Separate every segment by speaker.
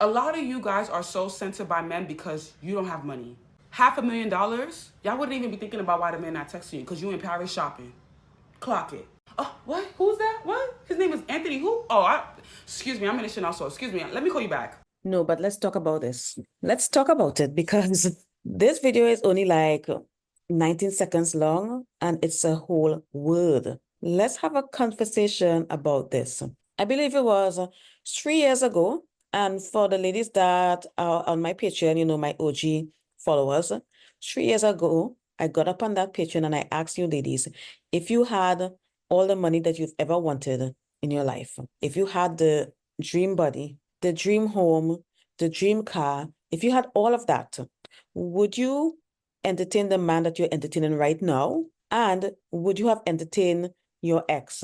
Speaker 1: A lot of you guys are so censored by men because you don't have money. $500,000, y'all wouldn't even be thinking about why the man not texting you because you in Paris shopping. Clock it. Oh, what? Who's that? What? His name is Anthony who? Excuse me, I'm in a Chanel store. Excuse me, let me call you back.
Speaker 2: No, but let's talk about this. Let's talk about it because this video is only like 19 seconds long and it's a whole word. Let's have a conversation about this. I believe it was 3 years ago. And for the ladies that are on my Patreon, my OG followers, 3 years ago, I got up on that Patreon and I asked you ladies, if you had all the money that you've ever wanted in your life, if you had the dream body, the dream home, the dream car, if you had all of that, would you entertain the man that you're entertaining right now? And would you have entertained your ex?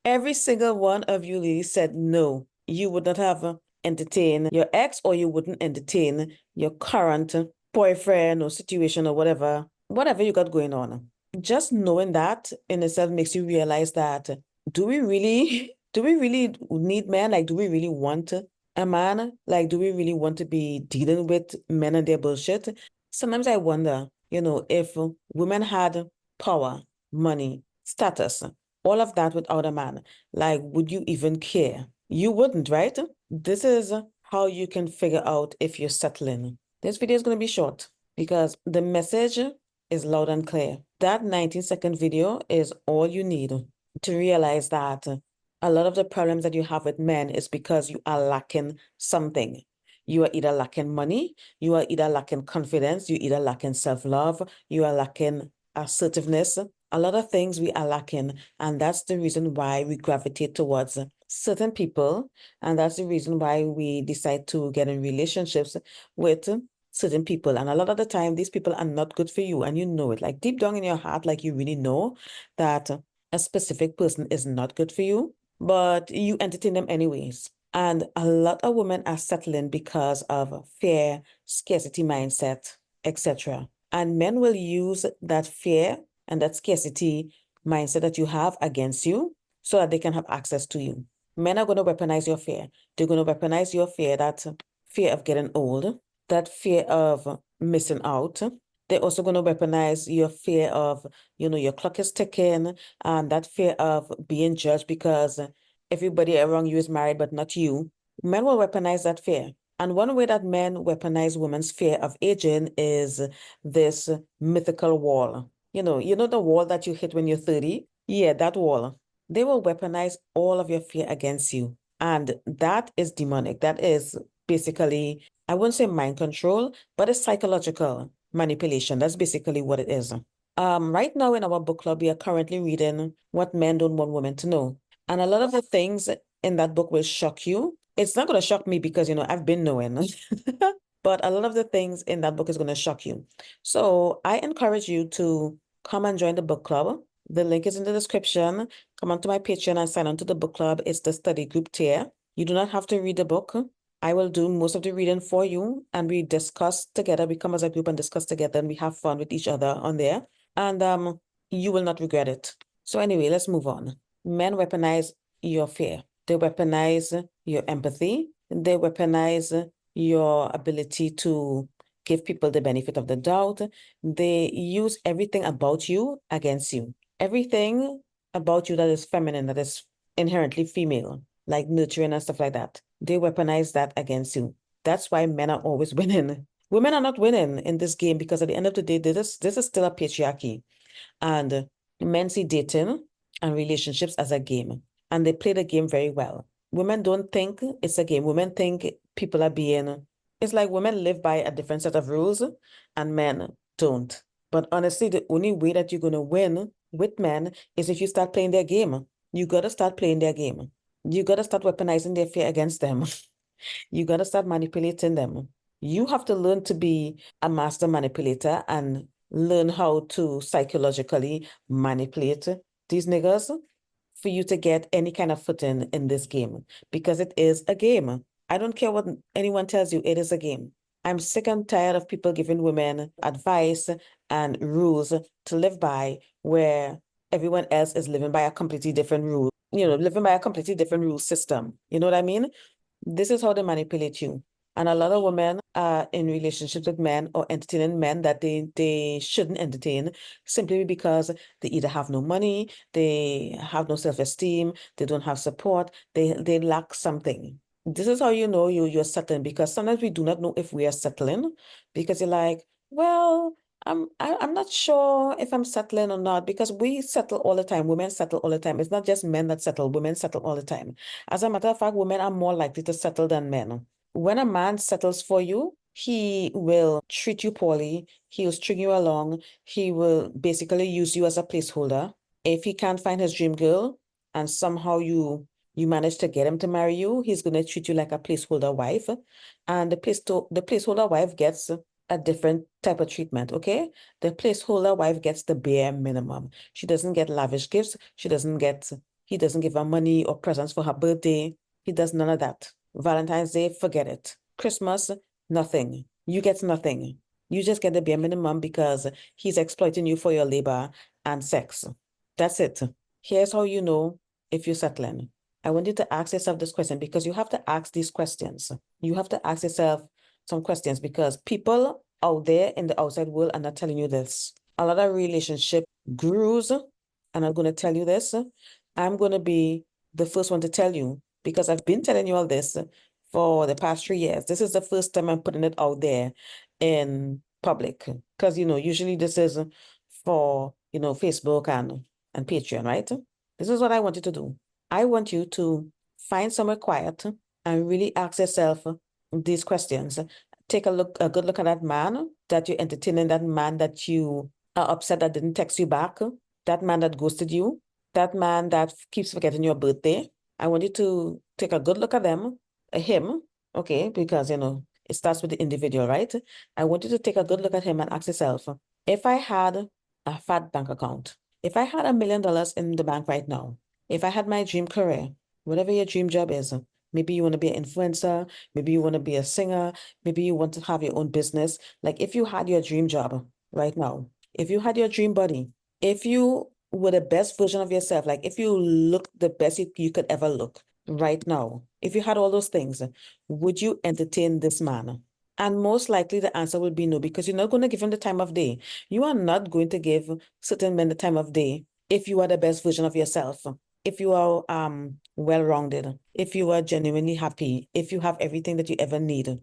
Speaker 2: Every single one of you ladies said no. You would not have entertained your ex, or you wouldn't entertain your current boyfriend or situation or whatever you got going on. Just knowing that in itself makes you realize that do we really need men? Like, do we really want a man? Like, do we really want to be dealing with men and their bullshit? Sometimes I wonder, if women had power, money, status, all of that without a man, like, would you even care? You wouldn't, right? This is how you can figure out if you're settling. This video is going to be short because the message is loud and clear. That 19-second video is all you need to realize that a lot of the problems that you have with men is because you are lacking something. You are either lacking money, you are either lacking confidence, you either lacking self-love, you are lacking assertiveness. A lot of things we are lacking, and that's the reason why we gravitate towards certain people, and that's the reason why we decide to get in relationships with certain people. And a lot of the time, these people are not good for you, and you know it. Like deep down in your heart, like you really know that a specific person is not good for you, but you entertain them anyways. And a lot of women are settling because of fear, scarcity mindset, etc. And men will use that fear and that scarcity mindset that you have against you so that they can have access to you. Men are going to weaponize your fear. They're going to weaponize your fear, that fear of getting old, that fear of missing out. They're also going to weaponize your fear of, your clock is ticking, and that fear of being judged because everybody around you is married, but not you. Men will weaponize that fear. And one way that men weaponize women's fear of aging is this mythical wall. You know the wall that you hit when you're 30? Yeah, that wall. They will weaponize all of your fear against you. And that is demonic. That is basically, I wouldn't say mind control, but it's psychological manipulation. That's basically what it is. Right now in our book club, we are currently reading What Men Don't Want Women to Know. And a lot of the things in that book will shock you. It's not going to shock me because, I've been knowing. But a lot of the things in that book is going to shock you. So I encourage you to come and join the book club. The link is in the description. Come onto my Patreon and sign on to the book club. It's the study group tier. You do not have to read the book. I will do most of the reading for you, and we discuss together. We come as a group and discuss together, and we have fun with each other on there. And you will not regret it. So anyway, let's move on. Men weaponize your fear. They weaponize your empathy. They weaponize your ability to give people the benefit of the doubt. They use everything about you against you. Everything about you that is feminine, that is inherently female, like nurturing and stuff like that. They weaponize that against you. That's why men are always winning. Women are not winning in this game because at the end of the day, this is still a patriarchy. And men see dating and relationships as a game, and they play the game very well. Women don't think it's a game. Women think people are being, it's like women live by a different set of rules and men don't. But honestly, the only way that you're going to win with men is if you start playing their game. You got to start playing their game. You got to start weaponizing their fear against them. You got to start manipulating them. You have to learn to be a master manipulator and learn how to psychologically manipulate these niggas for you to get any kind of footing in this game, because it is a game. I don't care what anyone tells you, it is a game. I'm sick and tired of people giving women advice and rules to live by where everyone else is living by a completely different rule, living by a completely different rule system. You know what I mean? This is how they manipulate you. And a lot of women are in relationships with men or entertaining men that they shouldn't entertain simply because they either have no money, they have no self-esteem, they don't have support, they lack something. This is how you know you're settling, because sometimes we do not know if we are settling, because you're like, well, I'm not sure if I'm settling or not, because we settle all the time. Women settle all the time. It's not just men that settle, women settle all the time. As a matter of fact, women are more likely to settle than men. When a man settles for you, he will treat you poorly, he will string you along, he will basically use you as a placeholder. If he can't find his dream girl and somehow you manage to get him to marry you, he's going to treat you like a placeholder wife. And the placeholder wife gets a different type of treatment, okay? The placeholder wife gets the bare minimum. She doesn't get lavish gifts. He doesn't give her money or presents for her birthday. He does none of that. Valentine's Day, forget it. Christmas, nothing. You get nothing. You just get the bare minimum because he's exploiting you for your labor and sex. That's it. Here's how you know if you're settling. I want you to ask yourself this question, because you have to ask these questions. You have to ask yourself some questions, because people out there in the outside world are not telling you this. A lot of relationship gurus, and I'm going to tell you this. I'm going to be the first one to tell you, because I've been telling you all this for the past 3 years. This is the first time I'm putting it out there in public, because usually this is for Facebook and Patreon, right? This is what I want you to do. I want you to find somewhere quiet and really ask yourself these questions. Take a good look at that man that you're entertaining, that man that you are upset that didn't text you back, that man that ghosted you, that man that keeps forgetting your birthday. I want you to take a good look at him, okay, because it starts with the individual, right? I want you to take a good look at him and ask yourself, if I had a fat bank account, if I had $1 million in the bank right now, if I had my dream career, whatever your dream job is, maybe you want to be an influencer, maybe you want to be a singer, maybe you want to have your own business. Like, if you had your dream job right now, if you had your dream body, if you were the best version of yourself, like if you looked the best you could ever look right now, if you had all those things, would you entertain this man? And most likely the answer will be no, because you're not going to give him the time of day. You are not going to give certain men the time of day if you are the best version of yourself, if you are well-rounded, if you are genuinely happy, if you have everything that you ever need.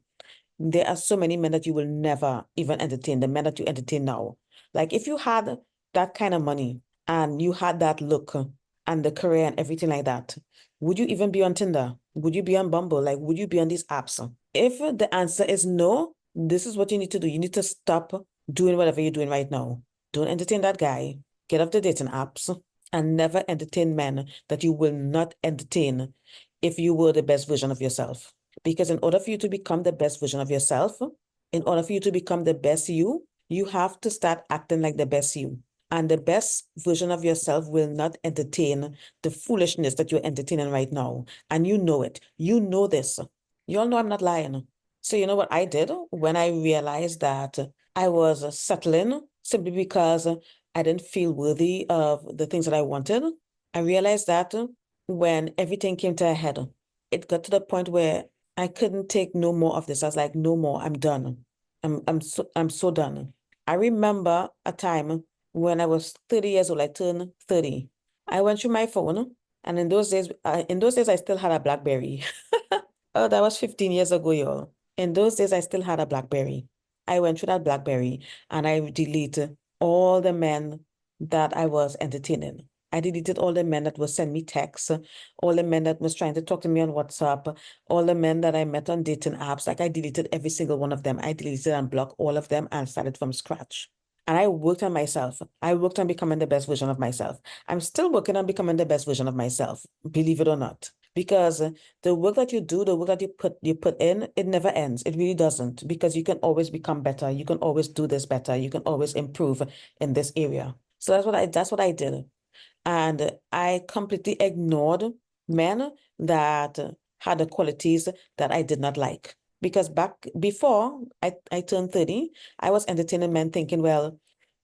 Speaker 2: There are so many men that you will never even entertain, the men that you entertain now. Like, if you had that kind of money and you had that look and the career and everything like that, would you even be on Tinder? Would you be on Bumble? Like, would you be on these apps? If the answer is no, this is what you need to do. You need to stop doing whatever you're doing right now. Don't entertain that guy. Get off the dating apps and never entertain men that you will not entertain if you were the best version of yourself. Because in order for you to become the best version of yourself, in order for you to become the best you have to start acting like the best you. And the best version of yourself will not entertain the foolishness that you're entertaining right now. And you know it. You know this. You all know I'm not lying. So you know what I did when I realized that I was settling simply because I didn't feel worthy of the things that I wanted? I realized that when everything came to a head, it got to the point where I couldn't take no more of this. I was like, no more, I'm done. I'm so done. I remember a time when I was 30 years old, I turned 30. I went through my phone, and in those days I still had a BlackBerry. Oh, that was 15 years ago, y'all. In those days, I still had a BlackBerry. I went through that BlackBerry and I deleted all the men that I was entertaining. I deleted all the men that would send me texts, all the men that was trying to talk to me on WhatsApp, all the men that I met on dating apps. Like, I deleted every single one of them. I deleted and blocked all of them and started from scratch. And I worked on myself. I worked on becoming the best version of myself. I'm still working on becoming the best version of myself, believe it or not. Because the work that you do, the work that you put in, it never ends. It really doesn't, because you can always become better. You can always do this better. You can always improve in this area. So that's what I did. And I completely ignored men that had the qualities that I did not like. Because back before I turned 30, I was entertaining men thinking, well,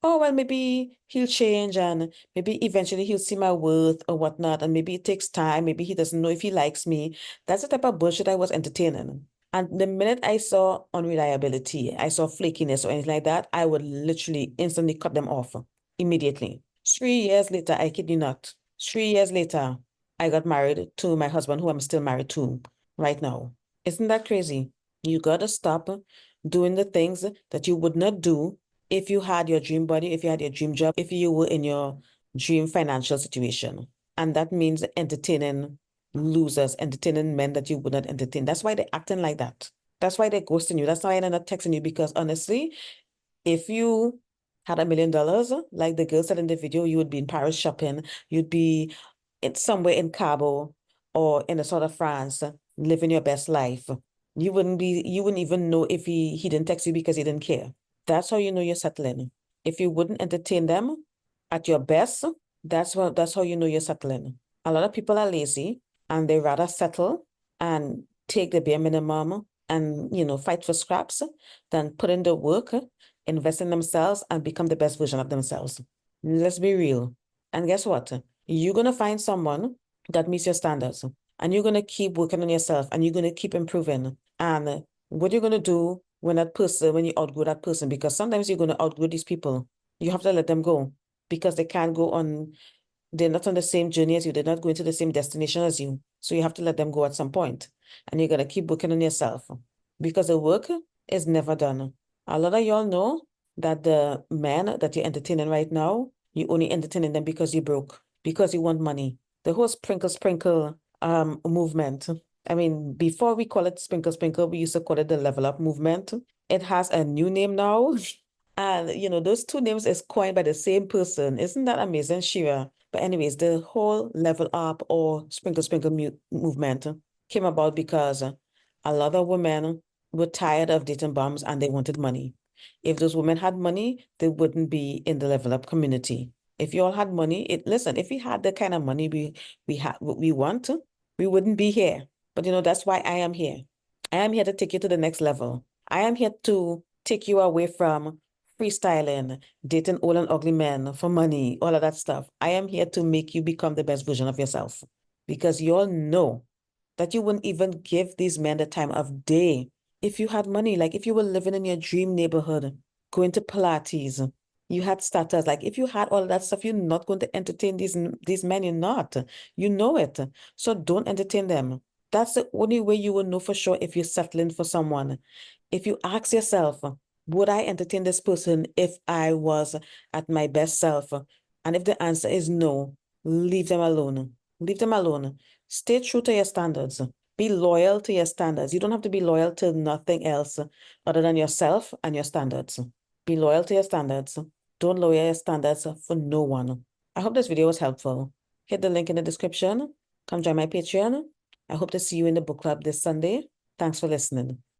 Speaker 2: oh, well, maybe he'll change and maybe eventually he'll see my worth or whatnot. And maybe it takes time. Maybe he doesn't know if he likes me. That's the type of bullshit I was entertaining. And the minute I saw unreliability, I saw flakiness or anything like that, I would literally instantly cut them off immediately. 3 years later, I kid you not, 3 years later, I got married to my husband, who I'm still married to right now. Isn't that crazy? You gotta stop doing the things that you would not do if you had your dream body, if you had your dream job, if you were in your dream financial situation. And that means entertaining losers, entertaining men that you would not entertain. That's why they're acting like that. That's why they're ghosting you. That's why they're not texting you, because honestly, if you had $1 million, like the girl said in the video, you would be in Paris shopping, you'd be somewhere in Cabo or in the south of France, living your best life. You wouldn't even know if he didn't text you because he didn't care. That's how you know you're settling. If you wouldn't entertain them at your best, that's how you know you're settling. A lot of people are lazy and they rather settle and take the bare minimum and fight for scraps than put in the work, invest in themselves, and become the best version of themselves. Let's be real. And guess what? You're going to find someone that meets your standards, and you're going to keep working on yourself, and you're going to keep improving. And what you're going to do when you outgrow that person, because sometimes you're going to outgrow these people, you have to let them go because they're not on the same journey as you. They're not going to the same destination as you. So you have to let them go at some point. And you're going to keep working on yourself because the work is never done. A lot of y'all know that the men that you're entertaining right now, you only entertaining them because you broke, because you want money. The whole sprinkle movement. I mean, before we call it sprinkle, we used to call it the level up movement. It has a new name now. And, those two names is coined by the same person. Isn't that amazing, Shira? But anyways, the whole level up or sprinkle movement came about because a lot of women were tired of dating bums and they wanted money. If those women had money, they wouldn't be in the level up community. If you all had money, listen, if we had the kind of money we want, we wouldn't be here. But that's why I am here. I am here to take you to the next level. I am here to take you away from freestyling, dating old and ugly men for money, all of that stuff. I am here to make you become the best version of yourself, because you all know that you wouldn't even give these men the time of day if you had money. Like if you were living in your dream neighborhood, going to Pilates, you had starters. Like if you had all of that stuff, you're not going to entertain these men. You're not. You know it. So don't entertain them. That's the only way you will know for sure if you're settling for someone. If you ask yourself, would I entertain this person if I was at my best self? And if the answer is no, leave them alone. Leave them alone. Stay true to your standards. Be loyal to your standards. You don't have to be loyal to nothing else other than yourself and your standards. Be loyal to your standards. Don't lower your standards for no one. I hope this video was helpful. Hit the link in the description. Come join my Patreon. I hope to see you in the book club this Sunday. Thanks for listening.